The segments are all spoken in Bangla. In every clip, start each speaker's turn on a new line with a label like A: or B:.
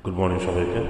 A: গুড মর্নিং সবাইকে।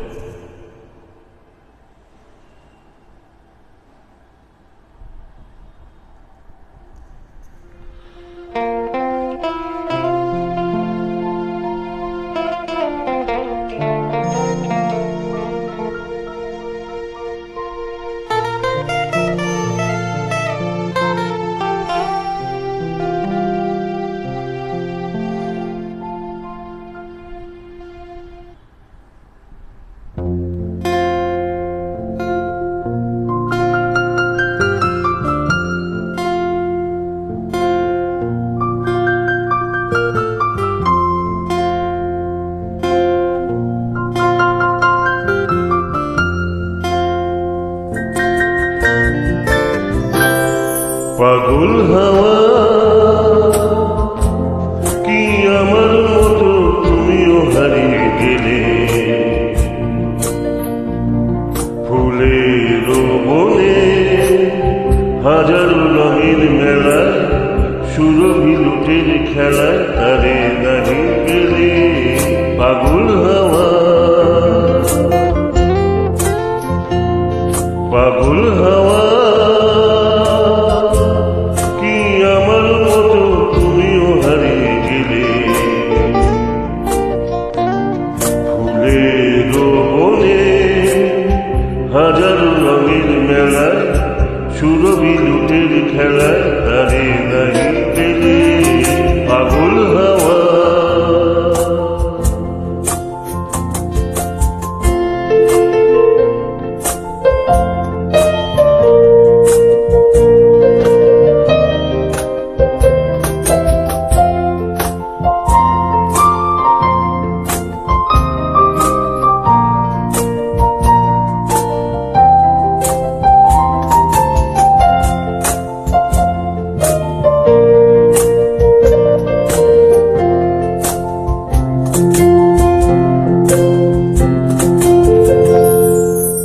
A: পাগল হাওয়া কি আমার মতো তুমিও হারিয়ে গেলে, ফুলের বনে হাজারো রঙের মেলায় সুরভি লুটের খেলায় তারে দাঁড়িয়ে গেলে। পাগল হাওয়া, পাগল হাওয়া হাজারো রঙের মেলায় সুরভি লুটের খেলায় তারে দাঁড়িয়ে গেলে। পাগল হাওয়া,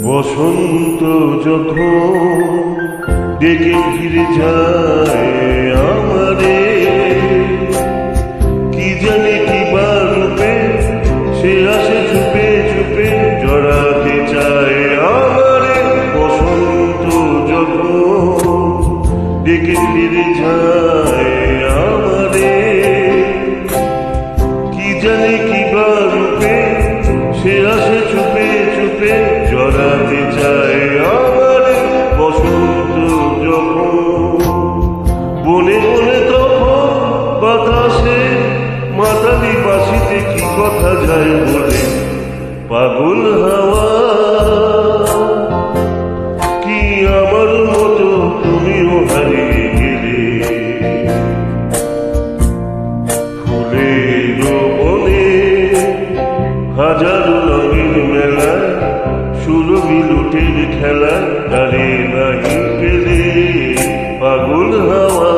A: বসন্ত যখন ডেকে ফিরে যায় আমারে, কি জানে কি বা রূপে সে আসে চুপে চুপে জড়াতে চায় আমারে। বসন্ত যখন ডেকে ফিরে যায় আমারে, কি জানে কি বা রূপে সে আসে চুপে চুপে জড়াতে চায় আমার। বসন্ত যখন বনে বনে তখন বাতাসে মাতালি বাসিতে কি কথা যায় বলে। পাগল হাওয়া কি আমার মতো তুমিও হারিয়ে গেলে, ফুলের বনে হাজারো রঙের মেলায় সুরভি লুটের খেলায় দাঁড়িয়ে দাঁড়িয়ে গেলে। পাগল হাওয়া,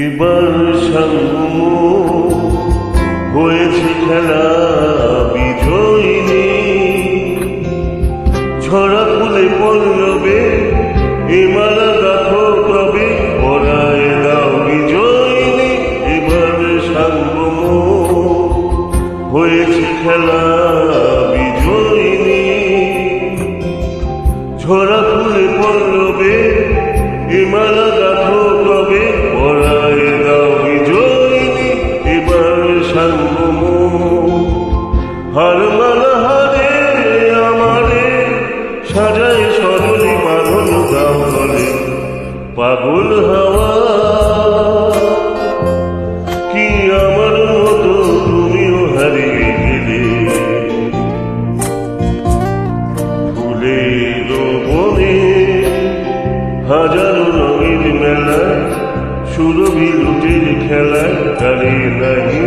A: এবার সঙ্গ হয়েছে খেলা বিজয়িনী, ছড়া ফুলে পল্লবে এ মালা গাথো তবে পরায় দাও বিজয়িনী। এবার সঙ্গ হয়েছে খেলা বিজয়িনী, ছড়া ফুলে পল্লবে এ মালা গাথো তবে পরায় দাও বিজয়িনী। এবার সঙ্গ হার মালা হারে আমারে সাজায় সরলি বাঁধন দাও বলে। পাগল হাওয়া কি আমার মতো তুমিও হারিয়ে গেলে, ফুলের বনে হাজারো রঙের মেলায় সুরভি লুটের খেলায় নাহি